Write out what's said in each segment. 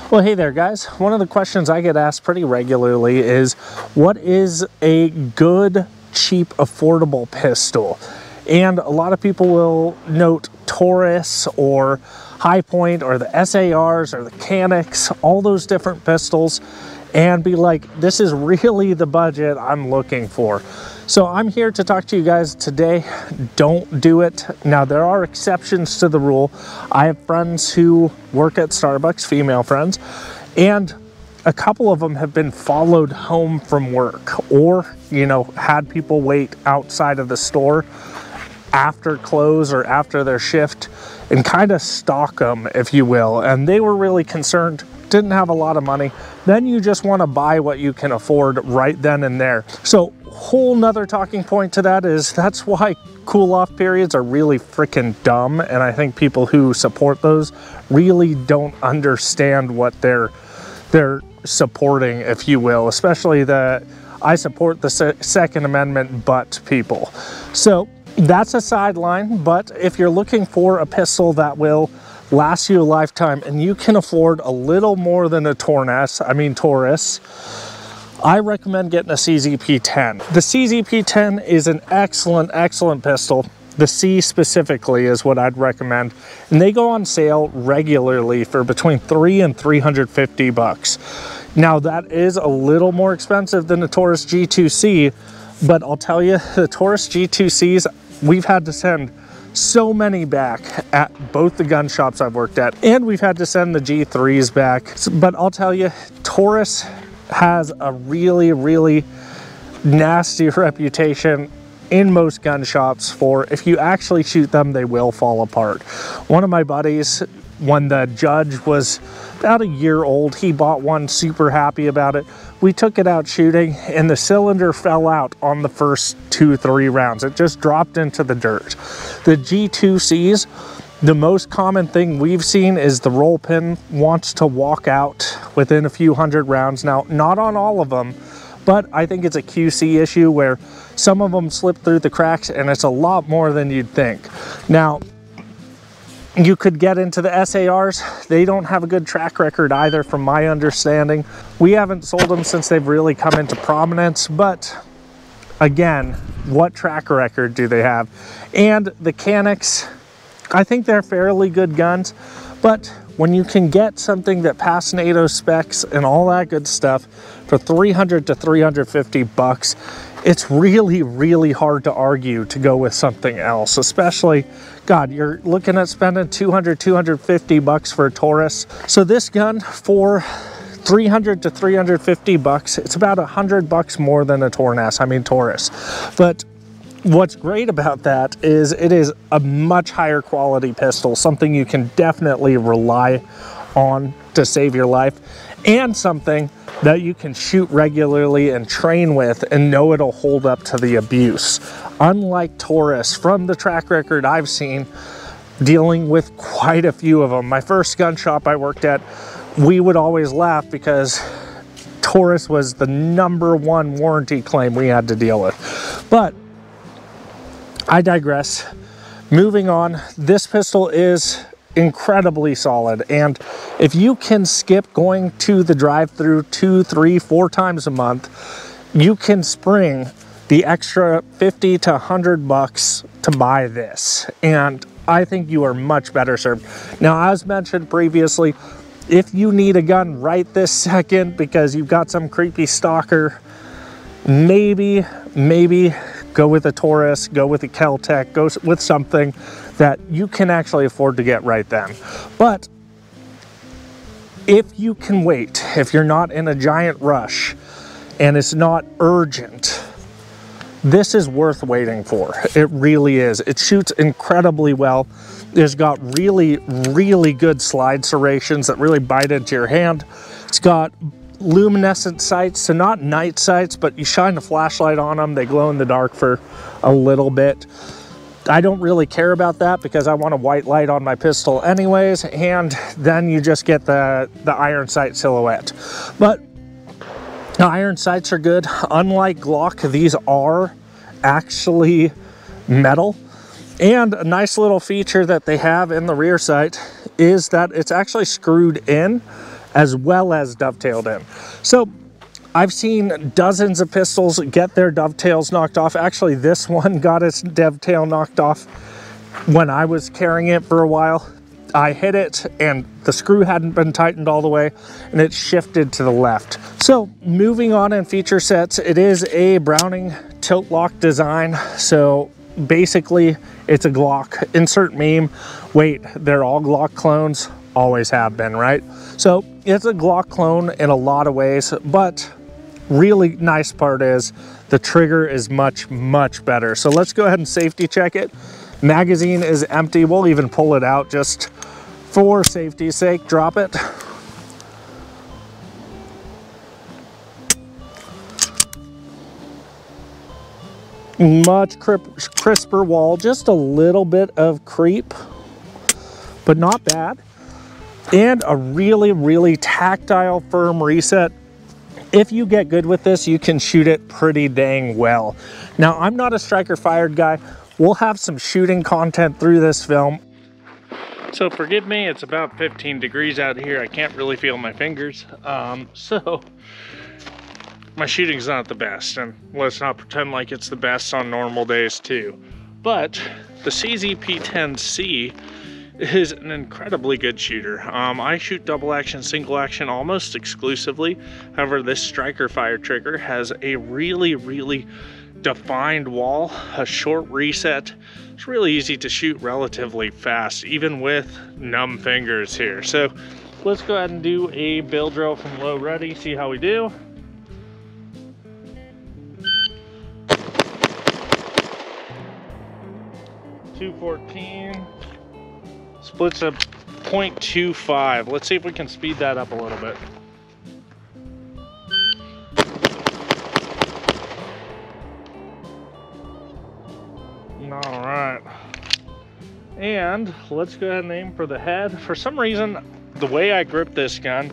Well, hey there guys. One of the questions I get asked pretty regularly is, what is a good, cheap, affordable pistol? And a lot of people will note Taurus or High Point or the SARs or the Canics, all those different pistols, and be like, this is really the budget I'm looking for. So I'm here to talk to you guys today. Don't do it. Now, there are exceptions to the rule. I have friends who work at Starbucks, female friends, and a couple of them have been followed home from work, or, you know, had people wait outside of the store after close or after their shift and kind of stalk them, if you will. And they were really concerned, didn't have a lot of money. Then you just want to buy what you can afford right then and there. So whole nother talking point to that is, that's why cool off periods are really freaking dumb. And I think people who support those really don't understand what they're supporting, if you will, especially the I support the Second Amendment but people. So that's a sideline, but if you're looking for a pistol that will last you a lifetime and you can afford a little more than a Taurus, I recommend getting a CZ-P10. The CZ-P10 is an excellent pistol. The C specifically is what I'd recommend. And they go on sale regularly for between $300 and $350. Now that is a little more expensive than the Taurus G2C, but I'll tell you, the Taurus G2Cs, we've had to send so many back at both the gun shops I've worked at, and we've had to send the G3s back. But I'll tell you, Taurus has a really nasty reputation in most gun shops for, if you actually shoot them, they will fall apart. One of my buddies, when the Judge was about a year old, he bought one, super happy about it. We took it out shooting and the cylinder fell out on the first 2-3 rounds. It just dropped into the dirt. The G2Cs, the most common thing we've seen is the roll pin wants to walk out within a few hundred rounds. Now, not on all of them, but I think it's a QC issue where some of them slip through the cracks, and it's a lot more than you'd think. Now, you could get into the SARs. They don't have a good track record either, from my understanding. We haven't sold them since they've really come into prominence, but again, what track record do they have? And the Canics, I think they're fairly good guns, but when you can get something that passed NATO specs and all that good stuff for $300 to $350, it's really hard to argue to go with something else. Especially, God, you're looking at spending $200, $250 for a Taurus. So this gun for $300 to $350, it's about $100 more than a Taurus. But what's great about that is it is a much higher quality pistol, something you can definitely rely on to save your life, and something that you can shoot regularly and train with and know it'll hold up to the abuse. Unlike Taurus, from the track record I've seen, dealing with quite a few of them. My first gun shop I worked at, we would always laugh because Taurus was the #1 warranty claim we had to deal with. But I digress. Moving on, this pistol is incredibly solid, and if you can skip going to the drive-through 2, 3, 4 times a month, you can spring the extra $50 to $100 to buy this, and I think you are much better served. Now, as mentioned previously, if you need a gun right this second because you've got some creepy stalker, maybe go with a Taurus, go with a Kel-Tec, go with something that you can actually afford to get right then. But if you can wait, if you're not in a giant rush and it's not urgent, this is worth waiting for. It really is. It shoots incredibly well. It's got really good slide serrations that really bite into your hand. It's got luminescent sights, so not night sights, but you shine a flashlight on them, they glow in the dark for a little bit. I don't really care about that because I want a white light on my pistol anyways, and then you just get the iron sight silhouette. But the iron sights are good. Unlike Glock, these are actually metal. And a nice little feature that they have in the rear sight is that it's actually screwed in as well as dovetailed in. So I've seen dozens of pistols get their dovetails knocked off. Actually, this one got its dovetail knocked off when I was carrying it for a while. I hit it and the screw hadn't been tightened all the way and it shifted to the left. So moving on in feature sets, it is a Browning tilt lock design. So basically it's a Glock. Insert meme. Wait, they're all Glock clones? Always have been, right? So it's a Glock clone in a lot of ways, but really nice part is the trigger is much, much better. So let's go ahead and safety check it. Magazine is empty. We'll even pull it out just for safety's sake. Drop it. Much crisper wall, just a little bit of creep, but not bad. And a really, really tactile, firm reset. If you get good with this, you can shoot it pretty dang well. Now, I'm not a striker fired guy. We'll have some shooting content through this film. So forgive me, it's about 15 degrees out here. I can't really feel my fingers. So my shooting's not the best, and let's not pretend like it's the best on normal days too. But the CZ P10C is an incredibly good shooter. I shoot double action, single action almost exclusively. However, this striker fire trigger has a really, really defined wall, a short reset. It's really easy to shoot relatively fast, even with numb fingers here. So let's go ahead and do a bill drill from low ready, see how we do. .214, splits a 0.25. Let's see if we can speed that up a little bit. All right, and let's go ahead and aim for the head. For some reason, the way I grip this gun,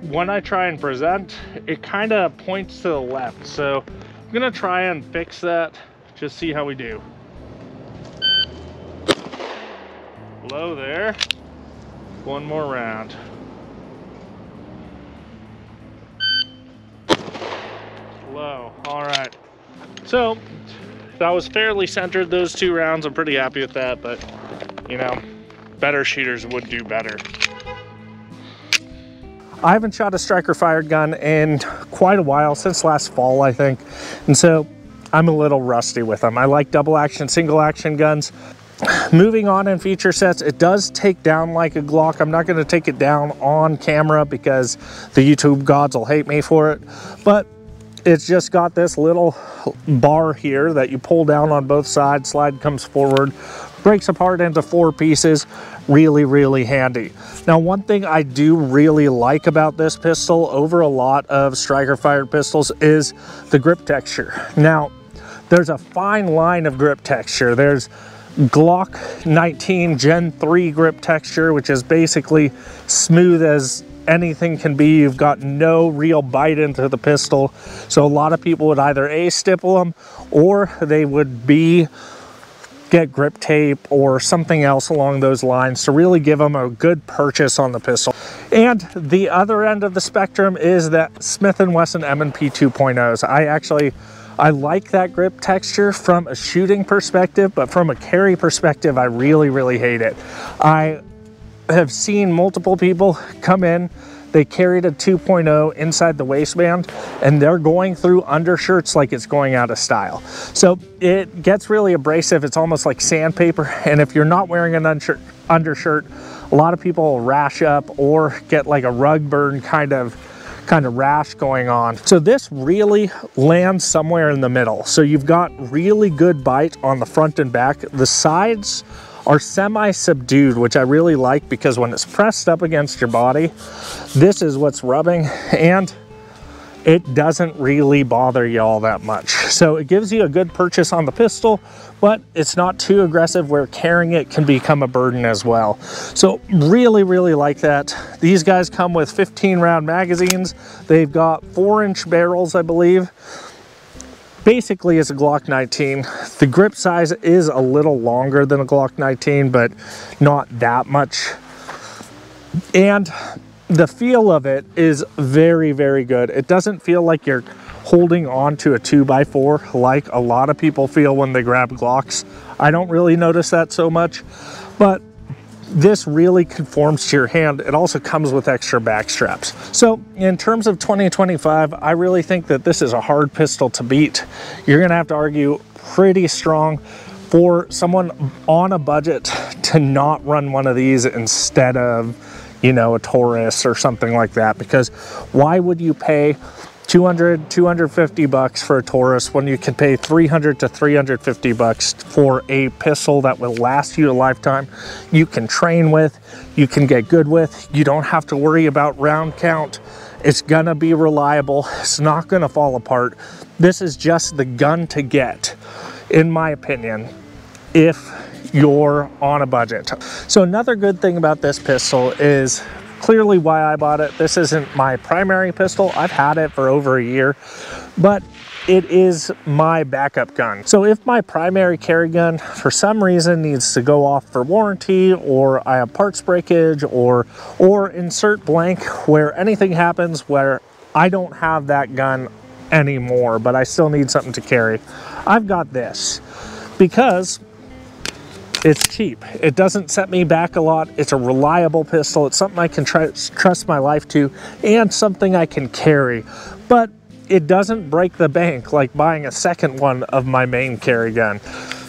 when I try and present, it kind of points to the left. So I'm gonna try and fix that, just see how we do. Low there. One more round. Low. All right. So that was fairly centered, those two rounds. I'm pretty happy with that, but you know, better shooters would do better. I haven't shot a striker fired gun in quite a while, since last fall, I think. And so I'm a little rusty with them. I like double action, single action guns. Moving on in feature sets, it does take down like a Glock. I'm not going to take it down on camera because the YouTube gods will hate me for it, but it's just got this little bar here that you pull down on both sides, slide comes forward, breaks apart into 4 pieces. Really, really handy. Now, one thing I do really like about this pistol over a lot of striker fired pistols is the grip texture. Now, there's a fine line of grip texture. There's Glock 19 Gen 3 grip texture, which is basically smooth as anything can be. You've got no real bite into the pistol. So a lot of people would either A, stipple them, or they would B, get grip tape or something else along those lines to really give them a good purchase on the pistol. And the other end of the spectrum is that Smith & Wesson M&P 2.0s. I like that grip texture from a shooting perspective, but from a carry perspective, I really, really hate it. I have seen multiple people come in, they carried a 2.0 inside the waistband, and they're going through undershirts like it's going out of style. So it gets really abrasive. It's almost like sandpaper. And if you're not wearing an undershirt, a lot of people will rash up or get like a rug burn kind of rash going on. So this really lands somewhere in the middle. So you've got really good bite on the front and back. The sides are semi-subdued, which I really like because when it's pressed up against your body, this is what's rubbing, and it doesn't really bother you all that much. So it gives you a good purchase on the pistol, but it's not too aggressive where carrying it can become a burden as well. So really, really like that. These guys come with 15 round magazines. They've got 4-inch barrels, I believe. Basically, it's a Glock 19. The grip size is a little longer than a Glock 19, but not that much. And the feel of it is very, very good. It doesn't feel like you're holding on to a 2x4 like a lot of people feel when they grab Glocks. I don't really notice that so much, but this really conforms to your hand. It also comes with extra back straps. So in terms of 2025, I really think that this is a hard pistol to beat. You're gonna have to argue pretty strong for someone on a budget to not run one of these instead of, you know, a Taurus or something like that, because why would you pay 200, 250 bucks for a Taurus when you can pay 300 to 350 bucks for a pistol that will last you a lifetime? You can train with, you can get good with, you don't have to worry about round count. It's gonna be reliable. It's not gonna fall apart. This is just the gun to get, in my opinion, if you're on a budget. So another good thing about this pistol is clearly why I bought it. This isn't my primary pistol. I've had it for over a year, but it is my backup gun. So if my primary carry gun for some reason needs to go off for warranty, or I have parts breakage, or insert blank, where anything happens where I don't have that gun anymore, but I still need something to carry, I've got this because it's cheap. It doesn't set me back a lot. It's a reliable pistol. It's something I can trust my life to, and something I can carry. But it doesn't break the bank like buying a second one of my main carry gun.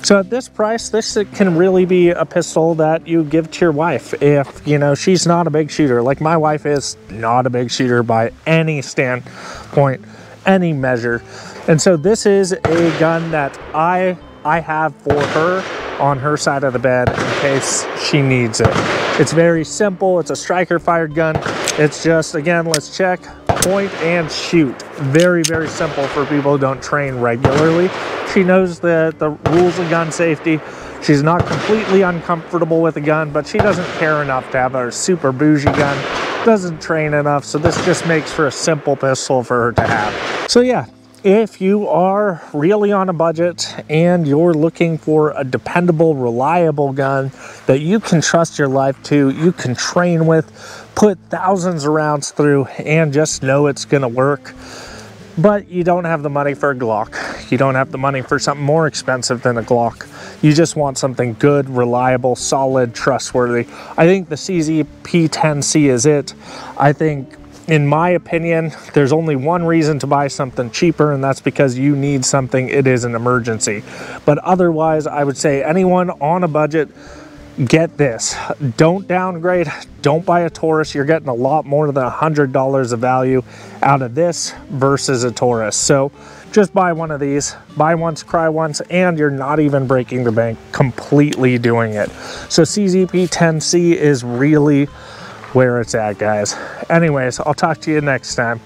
So at this price, this can really be a pistol that you give to your wife if, you know, she's not a big shooter. Like my wife is not a big shooter by any standpoint, any measure. And so this is a gun that I have for her on her side of the bed in case she needs it. It's very simple. It's a striker fired gun. It's just, again, let's check, point and shoot. Very, very simple for people who don't train regularly. She knows the rules of gun safety. She's not completely uncomfortable with a gun, but she doesn't care enough to have a super bougie gun. Doesn't train enough, so this just makes for a simple pistol for her to have. So yeah, if you are really on a budget and you're looking for a dependable, reliable gun that you can trust your life to, you can train with, put thousands of rounds through, and just know it's gonna work, but you don't have the money for a Glock, you don't have the money for something more expensive than a Glock, you just want something good, reliable, solid, trustworthy, I think the CZ P10C is it. I think, in my opinion, there's only one reason to buy something cheaper, and that's because you need something. It is an emergency. But otherwise, I would say anyone on a budget, get this. Don't downgrade. Don't buy a Taurus. You're getting a lot more than $100 of value out of this versus a Taurus. So just buy one of these. Buy once, cry once, and you're not even breaking the bank completely doing it. So CZ P10C is really where it's at, guys. Anyways, I'll talk to you next time.